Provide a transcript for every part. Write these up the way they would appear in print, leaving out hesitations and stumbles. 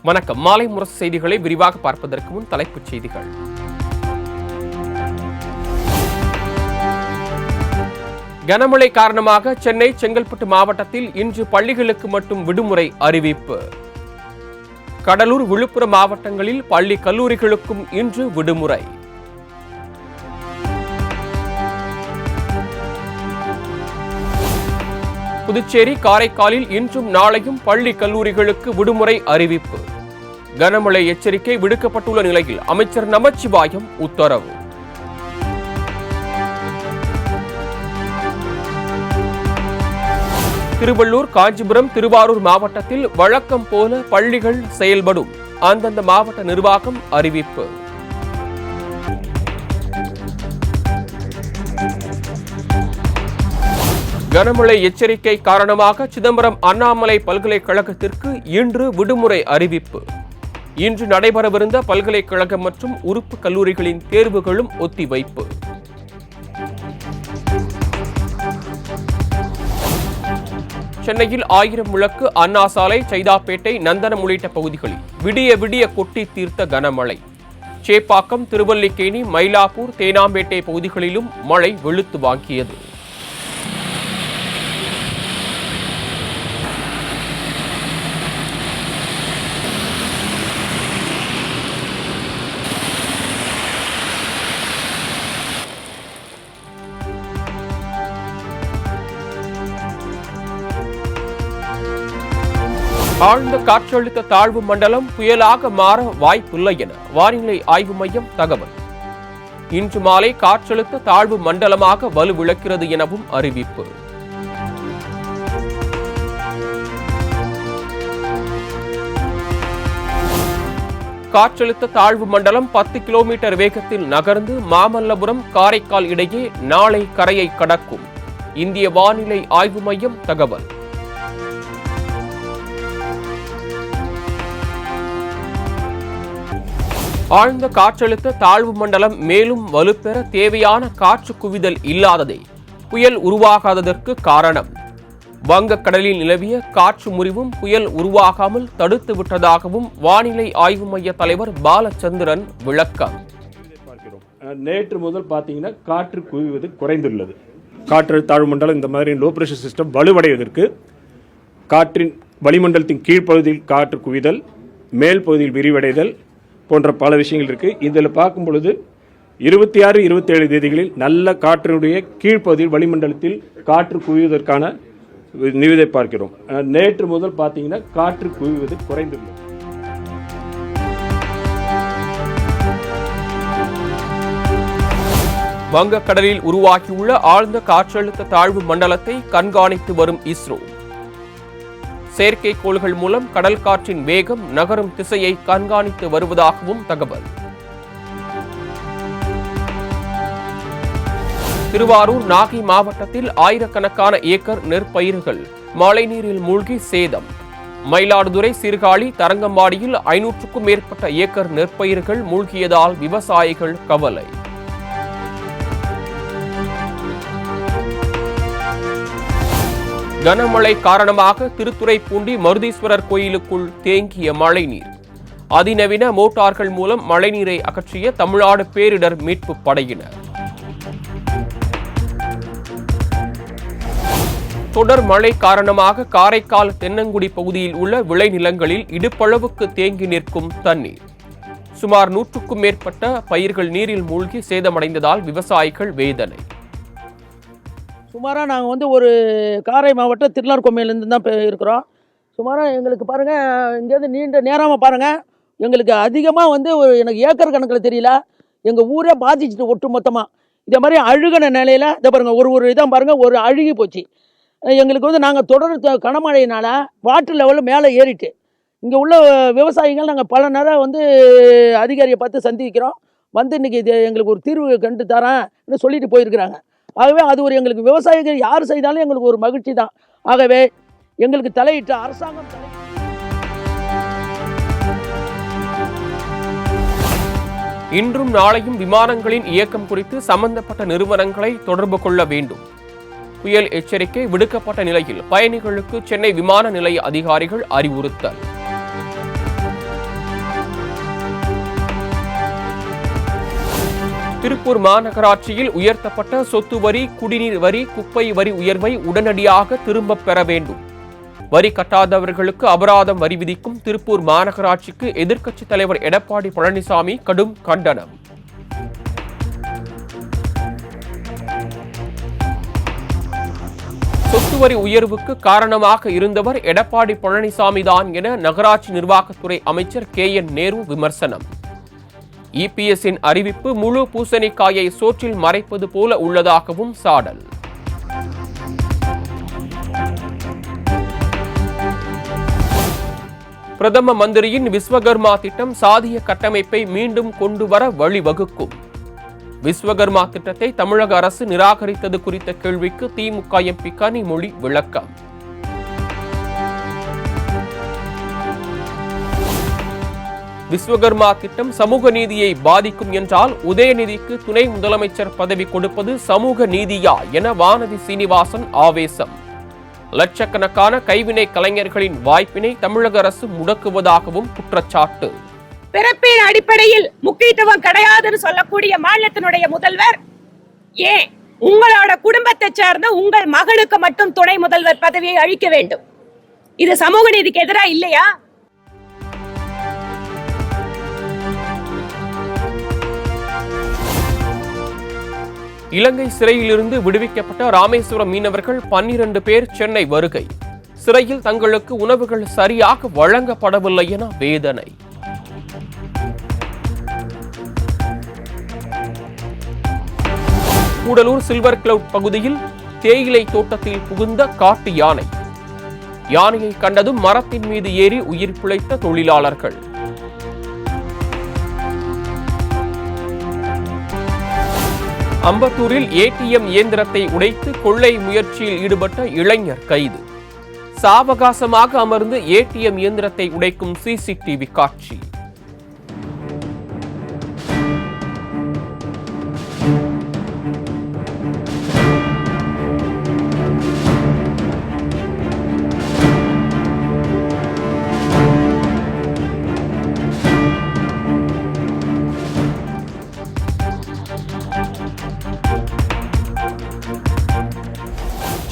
வணக்கம். மாலை முரசு செய்திகளை விரிவாக பார்ப்பதற்கு முன் தலைப்புச் செய்திகள். கனமழை காரணமாக சென்னை, செங்கல்பட்டு மாவட்டத்தில் இன்று பள்ளிகளுக்கு மட்டும் விடுமுறை அறிவிப்பு. கடலூர், விழுப்புரம் மாவட்டங்களில் பள்ளி, கல்லூரிகளுக்கும் இன்று விடுமுறை. புதுச்சேரி, காரைக்காலில் இன்றும் நாளையும் பள்ளி, கல்லூரிகளுக்கு விடுமுறை அறிவிப்பு. கனமழை எச்சரிக்கை விடுக்கப்பட்டுள்ள நிலையில் அமைச்சர் நமச்சிவாயம் உத்தரவு. திருவள்ளூர், காஞ்சிபுரம், திருவாரூர் மாவட்டத்தில் வழக்கம் போல பள்ளிகள் செயல்படும். அந்தந்த மாவட்ட நிர்வாகம் அறிவிப்பு. கனமழை எச்சரிக்கை காரணமாக சிதம்பரம் அண்ணாமலை பல்கலைக்கழகத்திற்கு இன்று விடுமுறை அறிவிப்பு. இன்று நடைபெறவிருந்த பல்கலைக்கழகம் மற்றும் உறுப்பு கல்லூரிகளின் தேர்வுகளும் ஒத்திவைப்பு. சென்னையில் 1000 விளக்கு, அண்ணா சாலை, சைதாப்பேட்டை, நந்தனம் உள்ளிட்ட பகுதிகளில் விடிய விடிய கொட்டி தீர்த்த கனமழை. சேப்பாக்கம், திருவல்லிக்கேணி, மயிலாப்பூர், தேனாம்பேட்டை பகுதிகளிலும் மழை வெளுத்து வாங்கியது. ஆழ்ந்த காற்றழுத்த தாழ்வு மண்டலம் புயலாக மாற வாய்ப்பில்லை என வானிலை ஆய்வு மையம் தகவல். இன்று மாலை காற்றழுத்த தாழ்வு மண்டலமாக வலுவிழக்கிறது எனவும் அறிவிப்பு. காற்றழுத்த தாழ்வு மண்டலம் 10 கிலோமீட்டர் வேகத்தில் நகர்ந்து மாமல்லபுரம், காரைக்கால் இடையே நாளை கரையை கடக்கும். இந்திய வானிலை ஆய்வு மையம் தகவல். ஆழ்ந்த காற்றழுத்த தாழ்வு மண்டலம் மேலும் வலுப்பெற தேவையான காற்று குவிதல் இல்லாததே புயல் உருவாகாததற்கு காரணம். வங்கக்கடலில் நிலவிய காற்று முறிவும் புயல் உருவாகாமல் தடுத்து விட்டதாகவும் வானிலை ஆய்வு மைய தலைவர் பாலச்சந்திரன் விளக்கம். நேற்று முதல் பார்த்தீங்கன்னா காற்று குவிவது குறைந்துள்ளது. காற்றழுத்த தாழ்வு மண்டலம் இந்த மாதிரி லோ பிரஷர் சிஸ்டம் வலுவடைவதற்கு காற்றின் வளிமண்டலத்தின் கீழ்ப்பகுதியில் காற்று குவிதல், மேல் பகுதியில் விரிவடைதல் போன்ற பல விஷயங்கள் இருக்கு. இதில் பார்க்கும் பொழுது 26, 27 தேதிகளில் நல்ல காற்றினுடைய கீழ்ப்பகுதியில் வளிமண்டலத்தில் காற்று குவிவதற்கான நிவிதை பார்க்கிறோம். நேற்று முதல் பார்த்தீங்கன்னா காற்று குவிவது குறைந்துள்ளது. வங்கக்கடலில் உருவாகியுள்ள ஆழ்ந்த காற்றழுத்த தாழ்வு மண்டலத்தை கண்காணித்து வரும் இஸ்ரோ செயற்கைக்கோள்கள் மூலம் கடல் காற்றின் வேகம், நகரும் திசையை கண்காணித்து வருவதாகவும் தகவல். திருவாரூர், நாகை மாவட்டத்தில் ஆயிரக்கணக்கான ஏக்கர் நெற்பயிர்கள் மழைநீரில் மூழ்கி சேதம். மயிலாடுதுறை, சீர்காழி, தரங்கம்பாடியில் 500க்கும் மேற்பட்ட ஏக்கர் நெற்பயிர்கள் மூழ்கியதால் விவசாயிகள் கவலை. கனமழை காரணமாக திருத்துறைப்பூண்டி மருதீஸ்வரர் கோயிலுக்குள் தேங்கிய மழைநீர். அதிநவீன மோட்டார்கள் மூலம் மழைநீரை அகற்றிய தமிழ்நாடு பேரிடர் மீட்பு படையினர். தொடர் மழை காரணமாக காரைக்கால், தென்னங்குடி பகுதியில் உள்ள விளைநிலங்களில் இடுப்பளவுக்கு தேங்கி நிற்கும் தண்ணீர். சுமார் 100க்கும் மேற்பட்ட பயிர்கள் நீரில் மூழ்கி சேதமடைந்ததால் விவசாயிகள் வேதனை. சுமாராக நாங்கள் ஒரு காரை மாவட்டம் திருநார்கோமையிலேருந்து தான் இருக்கிறோம். சுமாராக எங்களுக்கு பாருங்கள், இங்கேருந்து நீண்ட நேரமாக பாருங்கள், எங்களுக்கு அதிகமாக எனக்கு ஏக்கர் கணக்கில் தெரியல, எங்கள் ஊரே பாதிச்சுட்டு ஒட்டு மொத்தமாக. இதே மாதிரி அழுகின நிலையில் இதை பாருங்கள், ஒரு இதாக பாருங்கள், ஒரு அழுகி போச்சு. எங்களுக்கு நாங்கள் தொடர் கனமழையினால் வாட்டர் லெவலில் மேலே ஏறிட்டு இங்கே உள்ள விவசாயிகள் நாங்கள் பல நேரம் அதிகாரியை பார்த்து சந்திக்கிறோம். இன்றைக்கி இது எங்களுக்கு ஒரு தீர்வு கண்டு தரேன்னு சொல்லிட்டு போயிருக்கிறாங்க. ஆகவே அது எங்களுக்கு விவசாயிகள் யார் செய்தாலும் எங்களுக்கு ஒரு மகிழ்ச்சி தான். ஆகவே எங்களுக்கு தலையிட்ட அரசாங்கம் இன்றும் நாளையும் விமானங்களின் இயக்கம் குறித்து சம்பந்தப்பட்ட நிறுவனங்களை தொடர்பு கொள்ள வேண்டும். புயல் எச்சரிக்கை விடுக்கப்பட்ட நிலையில் பயணிகளுக்கு சென்னை விமான நிலைய அதிகாரிகள் அறிவுறுத்தல். திருப்பூர் மாநகராட்சியில் உயர்த்தப்பட்ட சொத்து வரி, குடிநீர் வரி, குப்பை வரி உயர்வை உடனடியாக திரும்பப் பெற வேண்டும். வரி கட்டாதவர்களுக்கு அபராதம் வரி விதிக்கும் திருப்பூர் மாநகராட்சிக்கு எதிர்க்கட்சித் தலைவர் எடப்பாடி பழனிசாமி கடும் கண்டனம். சொத்து வரி உயர்வுக்கு காரணமாக இருந்தவர் எடப்பாடி பழனிசாமி தான் என நகராட்சி நிர்வாகத்துறை அமைச்சர் KN நேரு விமர்சனம். EPSன் அறிவிப்பு முழு பூசணிக்காயை சோற்றில் மறைப்பது போல உள்ளதாகவும் சாடல். பிரதம மந்திரியின் விஸ்வகர்மா திட்டம் சாதிய கட்டமைப்பை மீண்டும் கொண்டு வர வழிவகுக்கும். விஸ்வகர்மா திட்டத்தை தமிழக அரசு நிராகரித்தது குறித்த கேள்விக்கு திமுக MP கனிமொழி விளக்கம். விஸ்வகர்மா திட்டம் சமூக நீதியை பாதிக்கும் என்றால் உதயநிதிக்கு துணை முதலமைச்சர் பதவி கொடுப்பது சமூக நீதியா என வானதி சீனிவாசன் ஆவேசம். லட்சக்கணக்கான கைவினை கலைஞர்களின் வாய்ப்பினை தமிழக அரசு முடக்குவதாகவும் குற்றச்சாட்டு. பிறப்பின் அடிப்படையில் முக்கியத்துவம் கிடையாதுன்னு சொல்லக்கூடிய மாநிலத்தினுடைய முதல்வர் ஏன் உங்களோட குடும்பத்தை சேர்ந்த உங்கள் மகளுக்கு மட்டும் துணை முதல்வர் பதவியை அளிக்க வேண்டும்? இது சமூக நீதிக்கு எதிராக இல்லையா? இலங்கை சிறையிலிருந்து விடுவிக்கப்பட்ட ராமேஸ்வரம் மீனவர்கள் 12 பேர் சென்னை வருகை. சிறையில் தங்களுக்கு உணவுகள் சரியாக வழங்கப்படவில்லை என வேதனை. கூடலூர் சில்வர் கிளவுட் பகுதியில் தேயிலை தோட்டத்தில் புகுந்த காட்டு யானை. யானையை கண்டதும் மரத்தின் மீது ஏறி உயிர் பிழைத்த தொழிலாளர்கள். அம்பத்தூரில் ATM இயந்திரத்தை உடைத்து கொள்ளை முயற்சியில் ஈடுபட்ட இளைஞர் கைது. சாவகாசமாக அமர்ந்து ATM இயந்திரத்தை உடைக்கும் CCTV காட்சி.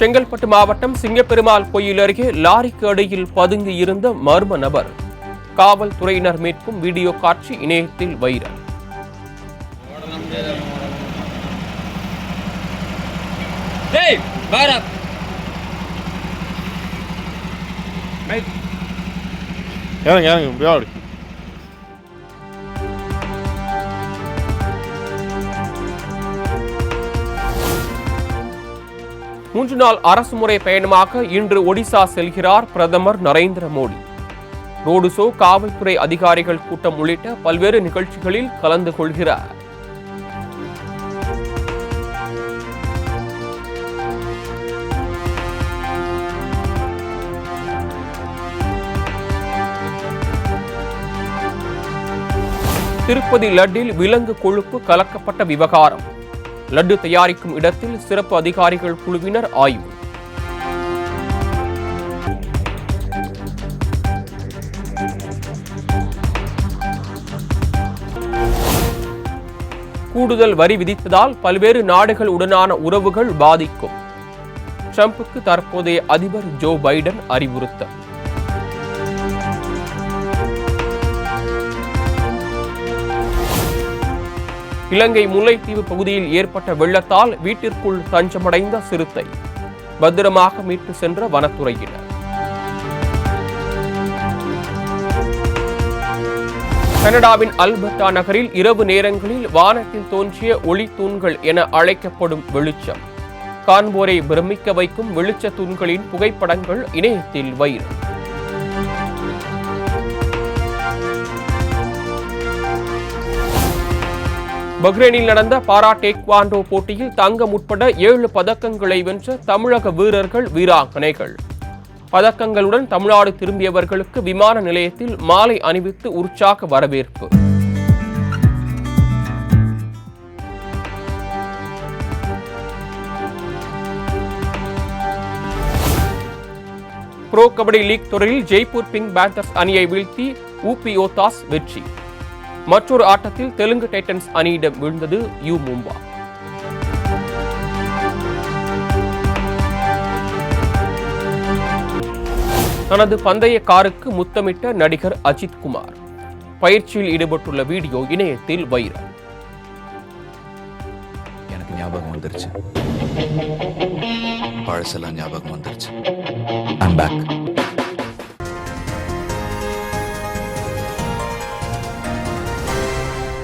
செங்கல்பட்டு மாவட்டம் சிங்கப்பெருமாள் கோயில் அருகே லாரிக்கு அடியில் பதுங்கி இருந்த மர்ம நபர். காவல்துறையினர் மீட்கும் வீடியோ காட்சி இணையத்தில் வைரல். மூன்று நாள் அரசுமுறை பயணமாக இன்று ஒடிசா செல்கிறார் பிரதமர் நரேந்திர மோடி. ரோடு ஷோ, காவல்துறை அதிகாரிகள் கூட்டம் உள்ளிட்ட பல்வேறு நிகழ்ச்சிகளில் கலந்து கொள்கிறார். திருப்பதி லட்டில் விலங்கு கொழுப்பு கலக்கப்பட்ட விவகாரம். லட்டு தயாரிக்கும் இடத்தில் சிறப்பு அதிகாரிகள் குழுவினர் ஆய்வு. கூடுதல் வரி விதித்ததால் பல்வேறு நாடுகள் உடனான உறவுகள் பாதிக்கும். ட்ரம்புக்கு தற்போதைய அதிபர் ஜோ பைடன் அறிவுறுத்தல். இலங்கை முல்லைத்தீவு பகுதியில் ஏற்பட்ட வெள்ளத்தால் வீட்டிற்குள் தஞ்சமடைந்த சிறுத்தை. பத்திரமாக மீட்டு சென்ற வனத்துறையினர். கனடாவின் அல்பர்டா நகரில் இரவு நேரங்களில் வானத்தில் தோன்றிய ஒளி தூண்கள் என அழைக்கப்படும் வெளிச்சம். காண்போரை பிரமிக்க வைக்கும் வெளிச்ச தூண்களின் புகைப்படங்கள் இணையத்தில் வைரல். பஹ்ரைனில் நடந்த பாரா டேக்வாண்டோ போட்டியில் தங்கம் உட்பட 7 பதக்கங்களை வென்ற தமிழக வீரர்கள், வீராங்கனைகள். பதக்கங்களுடன் தமிழ்நாடு திரும்பியவர்களுக்கு விமான நிலையத்தில் மாலை அணிவித்து உற்சாக வரவேற்பு. ப்ரோ கபடி லீக் தொடரில் ஜெய்ப்பூர் பிங்க் பேந்தர்ஸ் அணியை வீழ்த்தி UP யோத்தாஸ் வெற்றி. மற்றொரு ஆட்டத்தில் தெலுங்கு டைட்டன்ஸ் அணியிடம் வீழ்ந்தது யூ மும்பா. தனது பந்தய காருக்கு முத்தமிட்ட நடிகர் அஜித் குமார். பயிற்சியில் ஈடுபட்டுள்ள வீடியோ இணையத்தில் வைரல். எனக்கு ஞாபகம் வந்துருச்சு, பழசெல்லாம் ஞாபகம் வந்துருச்சு. I'm back.